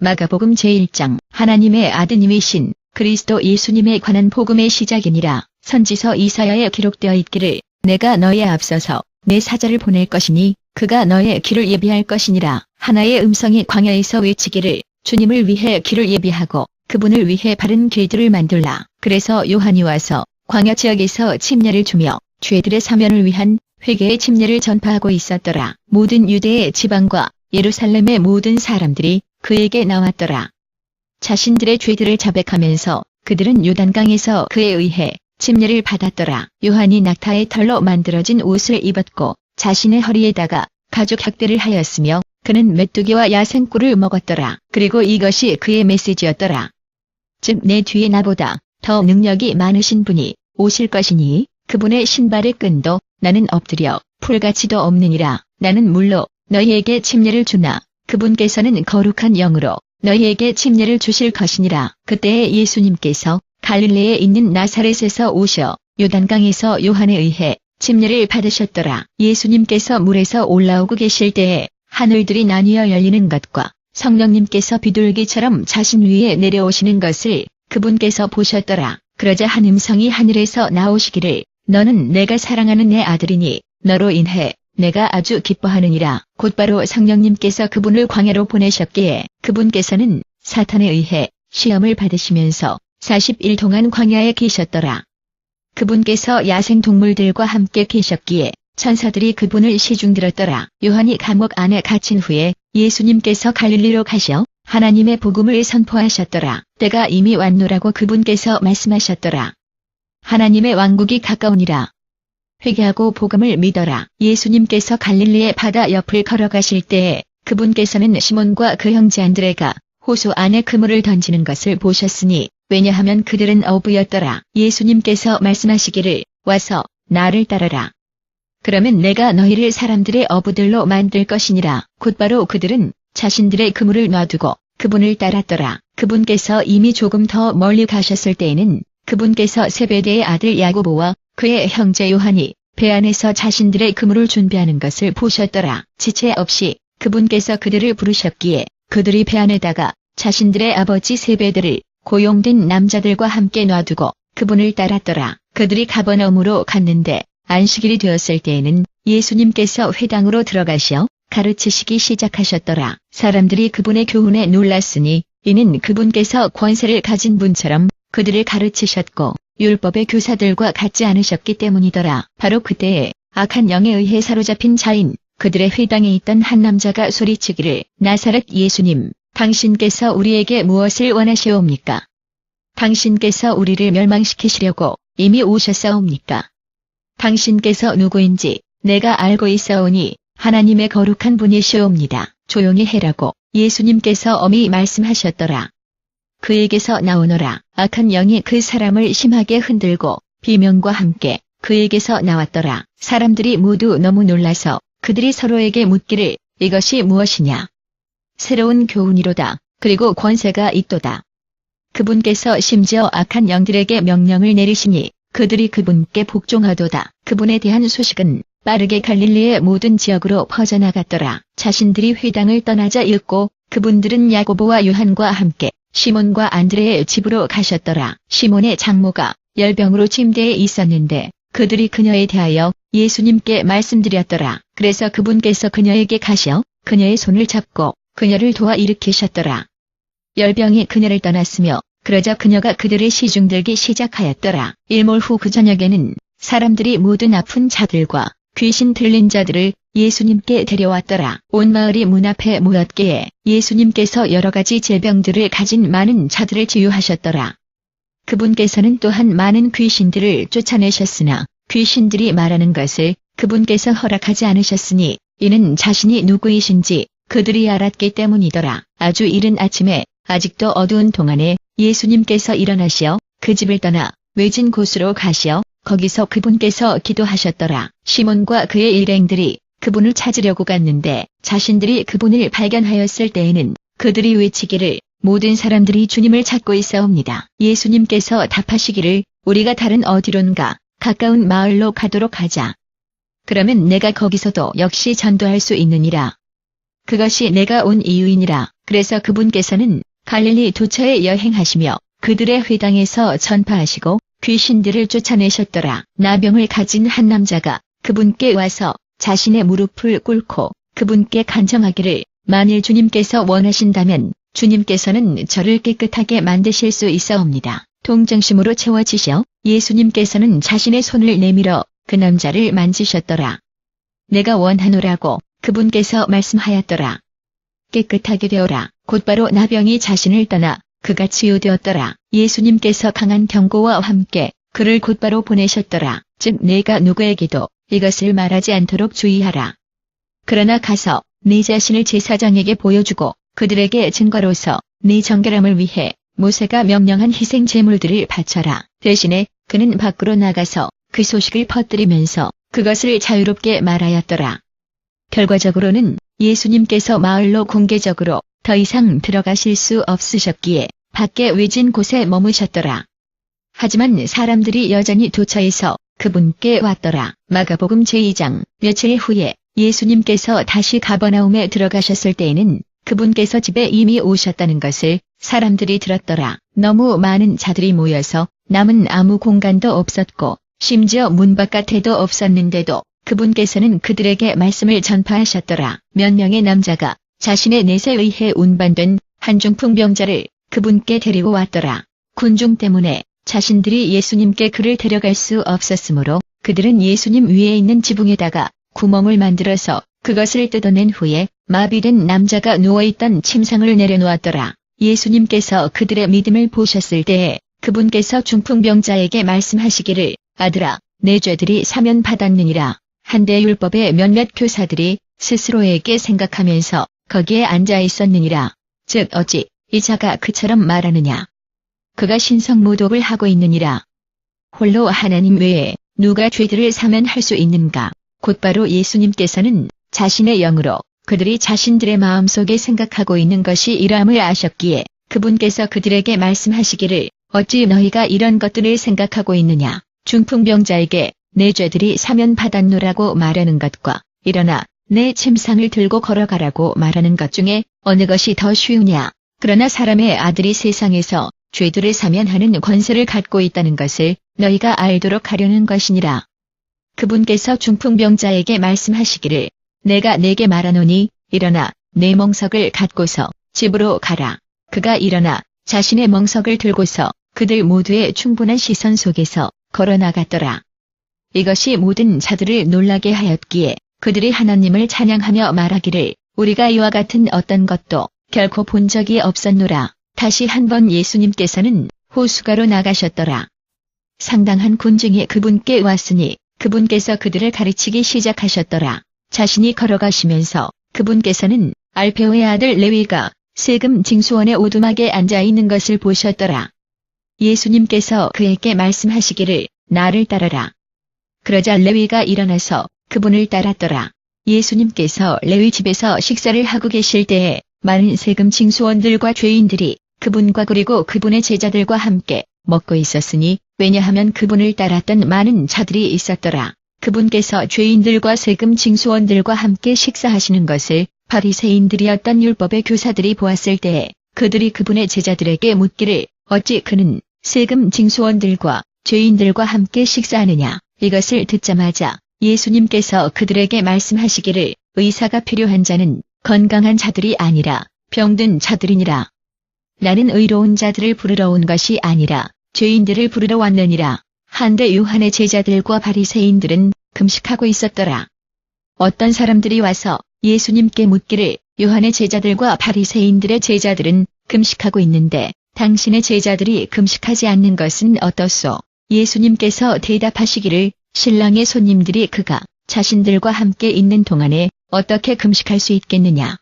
마가복음 제1장 하나님의 아드님이신 그리스도 예수님에 관한 복음의 시작이니라. 선지서 이사야에 기록되어 있기를 내가 너희에 앞서서 내 사자를 보낼 것이니 그가 너의 길을 예비할 것이니라. 하나의 음성이 광야에서 외치기를 주님을 위해 길을 예비하고 그분을 위해 바른 길들을 만들라. 그래서 요한이 와서 광야 지역에서 침례를 주며 죄들의 사면을 위한 회개의 침례를 전파하고 있었더라. 모든 유대의 지방과 예루살렘의 모든 사람들이 그에게 나왔더라. 자신들의 죄들을 자백하면서 그들은 요단강에서 그에 의해 침례를 받았더라. 요한이 낙타의 털로 만들어진 옷을 입었고 자신의 허리에다가 가죽 혓대를 하였으며 그는 메뚜기와 야생꿀을 먹었더라. 그리고 이것이 그의 메시지였더라. 즉 내 뒤에 나보다 더 능력이 많으신 분이 오실 것이니 그분의 신발의 끈도 나는 엎드려 풀가치도 없느니라. 나는 물로 너희에게 침례를 주나 그분께서는 거룩한 영으로 너희에게 침례를 주실 것이니라. 그때에 예수님께서 갈릴리에 있는 나사렛에서 오셔 요단강에서 요한에 의해 침례를 받으셨더라. 예수님께서 물에서 올라오고 계실 때에 하늘들이 나뉘어 열리는 것과 성령님께서 비둘기처럼 자신 위에 내려오시는 것을 그분께서 보셨더라. 그러자 한 음성이 하늘에서 나오시기를 너는 내가 사랑하는 내 아들이니 너로 인해 내가 아주 기뻐하느니라. 곧바로 성령님께서 그분을 광야로 보내셨기에 그분께서는 사탄에 의해 시험을 받으시면서 40일 동안 광야에 계셨더라. 그분께서 야생동물들과 함께 계셨기에 천사들이 그분을 시중들었더라. 요한이 감옥 안에 갇힌 후에 예수님께서 갈릴리로 가셔 하나님의 복음을 선포하셨더라. 때가 이미 왔노라고 그분께서 말씀하셨더라. 하나님의 왕국이 가까우니라. 회개하고 복음을 믿어라. 예수님께서 갈릴리의 바다 옆을 걸어가실 때에 그분께서는 시몬과 그 형제 안드레가 호수 안에 그물을 던지는 것을 보셨으니 왜냐하면 그들은 어부였더라. 예수님께서 말씀하시기를 와서 나를 따르라. 그러면 내가 너희를 사람들의 어부들로 만들 것이니라. 곧바로 그들은 자신들의 그물을 놔두고 그분을 따랐더라. 그분께서 이미 조금 더 멀리 가셨을 때에는 그분께서 세베대의 아들 야고보와 그의 형제 요한이 배 안에서 자신들의 그물을 준비하는 것을 보셨더라. 지체 없이 그분께서 그들을 부르셨기에 그들이 배 안에다가 자신들의 아버지 세베대를 고용된 남자들과 함께 놔두고 그분을 따랐더라. 그들이 가버나움으로 갔는데 안식일이 되었을 때에는 예수님께서 회당으로 들어가셔 가르치시기 시작하셨더라. 사람들이 그분의 교훈에 놀랐으니 이는 그분께서 권세를 가진 분처럼 그들을 가르치셨고 율법의 교사들과 같지 않으셨기 때문이더라. 바로 그때에 악한 영에 의해 사로잡힌 자인 그들의 회당에 있던 한 남자가 소리치기를 나사렛 예수님, 당신께서 우리에게 무엇을 원하시옵니까? 당신께서 우리를 멸망시키시려고 이미 오셨사옵니까? 당신께서 누구인지 내가 알고 있사오니 하나님의 거룩한 분이시옵니다. 조용히 해라고 예수님께서 엄히 말씀하셨더라. 그에게서 나오너라. 악한 영이 그 사람을 심하게 흔들고 비명과 함께 그에게서 나왔더라. 사람들이 모두 너무 놀라서 그들이 서로에게 묻기를 이것이 무엇이냐? 새로운 교훈이로다. 그리고 권세가 있도다. 그분께서 심지어 악한 영들에게 명령을 내리시니 그들이 그분께 복종하도다. 그분에 대한 소식은 빠르게 갈릴리의 모든 지역으로 퍼져나갔더라. 자신들이 회당을 떠나자 읽고 그분들은 야고보와 요한과 함께 시몬과 안드레의 집으로 가셨더라. 시몬의 장모가 열병으로 침대에 있었는데 그들이 그녀에 대하여 예수님께 말씀드렸더라. 그래서 그분께서 그녀에게 가셔 그녀의 손을 잡고 그녀를 도와 일으키셨더라. 열병이 그녀를 떠났으며 그러자 그녀가 그들의 시중들기 시작하였더라. 일몰 후 그 저녁에는 사람들이 모든 아픈 자들과 귀신 들린 자들을 예수님께 데려왔더라. 온 마을이 문 앞에 모였기에 예수님께서 여러 가지 질병들을 가진 많은 자들을 치유하셨더라. 그분께서는 또한 많은 귀신들을 쫓아내셨으나 귀신들이 말하는 것을 그분께서 허락하지 않으셨으니 이는 자신이 누구이신지 그들이 알았기 때문이더라. 아주 이른 아침에 아직도 어두운 동안에 예수님께서 일어나시어 그 집을 떠나 외진 곳으로 가시어 거기서 그분께서 기도하셨더라. 시몬과 그의 일행들이 그분을 찾으려고 갔는데 자신들이 그분을 발견하였을 때에는 그들이 외치기를 모든 사람들이 주님을 찾고 있사옵니다. 예수님께서 답하시기를 우리가 다른 어디론가 가까운 마을로 가도록 하자. 그러면 내가 거기서도 역시 전도할 수 있느니라. 그것이 내가 온 이유이니라. 그래서 그분께서는 갈릴리 도처에 여행하시며 그들의 회당에서 전파하시고 귀신들을 쫓아내셨더라. 나병을 가진 한 남자가 그분께 와서 자신의 무릎을 꿇고 그분께 간청하기를 만일 주님께서 원하신다면 주님께서는 저를 깨끗하게 만드실 수 있사옵니다. 동정심으로 채워지셔 예수님께서는 자신의 손을 내밀어 그 남자를 만지셨더라. 내가 원하노라고 그분께서 말씀하였더라. 깨끗하게 되어라. 곧바로 나병이 자신을 떠나 그가 치유되었더라. 예수님께서 강한 경고와 함께 그를 곧바로 보내셨더라. 즉 내가 누구에게도 이것을 말하지 않도록 주의하라. 그러나 가서 네 자신을 제사장에게 보여주고 그들에게 증거로서 네 정결함을 위해 모세가 명령한 희생 제물들을 바쳐라. 대신에 그는 밖으로 나가서 그 소식을 퍼뜨리면서 그것을 자유롭게 말하였더라. 결과적으로는 예수님께서 마을로 공개적으로 더 이상 들어가실 수 없으셨기에 밖에 외진 곳에 머무셨더라. 하지만 사람들이 여전히 도처에서 그분께 왔더라. 마가복음 제2장. 며칠 후에 예수님께서 다시 가버나움에 들어가셨을 때에는 그분께서 집에 이미 오셨다는 것을 사람들이 들었더라. 너무 많은 자들이 모여서 남은 아무 공간도 없었고 심지어 문 바깥에도 없었는데도 그분께서는 그들에게 말씀을 전파하셨더라. 몇 명의 남자가 자신의 넷에 의해 운반된 한 중풍병자를 그분께 데리고 왔더라. 군중 때문에 자신들이 예수님께 그를 데려갈 수 없었으므로 그들은 예수님 위에 있는 지붕에다가 구멍을 만들어서 그것을 뜯어낸 후에 마비된 남자가 누워있던 침상을 내려놓았더라. 예수님께서 그들의 믿음을 보셨을 때에 그분께서 중풍병자에게 말씀하시기를 아들아 내 죄들이 사면받았느니라. 한때 율법의 몇몇 교사들이 스스로에게 생각하면서 거기에 앉아 있었느니라. 즉 어찌 이 자가 그처럼 말하느냐. 그가 신성모독을 하고 있느니라. 홀로 하나님 외에 누가 죄들을 사면할 수 있는가. 곧바로 예수님께서는 자신의 영으로 그들이 자신들의 마음속에 생각하고 있는 것이 이러함을 아셨기에 그분께서 그들에게 말씀하시기를 어찌 너희가 이런 것들을 생각하고 있느냐. 중풍병자에게 내 죄들이 사면받았노라고 말하는 것과 일어나 내 침상을 들고 걸어가라고 말하는 것 중에 어느 것이 더 쉬우냐. 그러나 사람의 아들이 세상에서 죄들을 사면하는 권세를 갖고 있다는 것을 너희가 알도록 하려는 것이니라. 그분께서 중풍병자에게 말씀하시기를 내가 네게 말하노니 일어나 내 멍석을 갖고서 집으로 가라. 그가 일어나 자신의 멍석을 들고서 그들 모두의 충분한 시선 속에서 걸어나갔더라. 이것이 모든 자들을 놀라게 하였기에 그들이 하나님을 찬양하며 말하기를 우리가 이와 같은 어떤 것도 결코 본 적이 없었노라. 다시 한번 예수님께서는 호수가로 나가셨더라. 상당한 군중이 그분께 왔으니 그분께서 그들을 가르치기 시작하셨더라. 자신이 걸어가시면서 그분께서는 알페오의 아들 레위가 세금 징수원의 오두막에 앉아 있는 것을 보셨더라. 예수님께서 그에게 말씀하시기를 나를 따르라. 그러자 레위가 일어나서 그분을 따랐더라. 예수님께서 레위 집에서 식사를 하고 계실 때에 많은 세금 징수원들과 죄인들이 그분과 그리고 그분의 제자들과 함께 먹고 있었으니 왜냐하면 그분을 따랐던 많은 자들이 있었더라. 그분께서 죄인들과 세금 징수원들과 함께 식사하시는 것을 바리새인들이었던 율법의 교사들이 보았을 때에 그들이 그분의 제자들에게 묻기를 어찌 그는 세금 징수원들과 죄인들과 함께 식사하느냐. 이것을 듣자마자 예수님께서 그들에게 말씀하시기를 의사가 필요한 자는 건강한 자들이 아니라 병든 자들이니라. 나는 의로운 자들을 부르러 온 것이 아니라 죄인들을 부르러 왔느니라. 한데 요한의 제자들과 바리새인들은 금식하고 있었더라. 어떤 사람들이 와서 예수님께 묻기를 요한의 제자들과 바리새인들의 제자들은 금식하고 있는데 당신의 제자들이 금식하지 않는 것은 어떻소? 예수님께서 대답하시기를 신랑의 손님들이 그가 자신들과 함께 있는 동안에 어떻게 금식할 수 있겠느냐.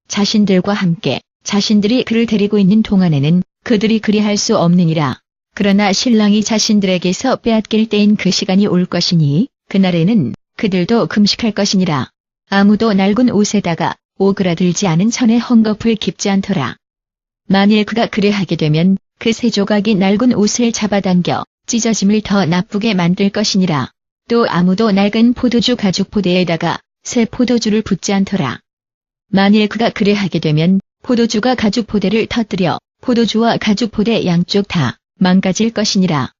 자신들과 함께 자신들이 그를 데리고 있는 동안에는 그들이 그리할 수 없느니라. 그러나 신랑이 자신들에게서 빼앗길 때인 그 시간이 올 것이니 그날에는 그들도 금식할 것이니라. 아무도 낡은 옷에다가 오그라들지 않은 천에 헝겊을 깁지 않더라. 만일 그가 그래 하게 되면 그 새 조각이 낡은 옷을 잡아당겨 찢어짐을 더 나쁘게 만들 것이니라. 또 아무도 낡은 포도주 가죽 포대에다가 새 포도주를 붓지 않더라. 만일 그가 그래하게 되면 포도주가 가죽 포대를 터뜨려 포도주와 가죽 포대 양쪽 다 망가질 것이니라.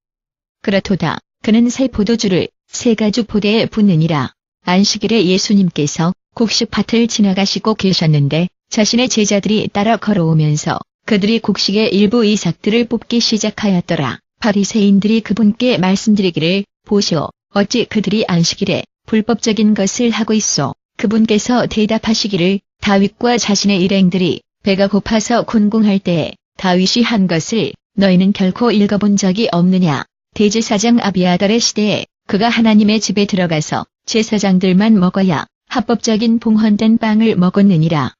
그렇도다. 그는 새 포도주를 새 가죽 포대에 붓느니라. 안식일에 예수님께서 곡식밭을 지나가시고 계셨는데 자신의 제자들이 따라 걸어오면서 그들이 곡식의 일부 이삭들을 뽑기 시작하였더라. 바리새인들이 그분께 말씀드리기를 보시오. 어찌 그들이 안식일에 불법적인 것을 하고 있소. 그분께서 대답하시기를 다윗과 자신의 일행들이 배가 고파서 곤궁할 때에 다윗이 한 것을 너희는 결코 읽어본 적이 없느냐. 대제사장 아비아달의 시대에 그가 하나님의 집에 들어가서 제사장들만 먹어야 합법적인 봉헌된 빵을 먹었느니라.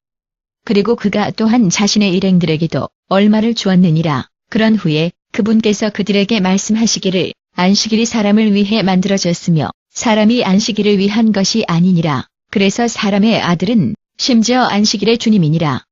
그리고 그가 또한 자신의 일행들에게도 얼마를 주었느니라. 그런 후에 그분께서 그들에게 말씀하시기를 안식일이 사람을 위해 만들어졌으며 사람이 안식일을 위한 것이 아니니라. 그래서 사람의 아들은 심지어 안식일의 주님이니라.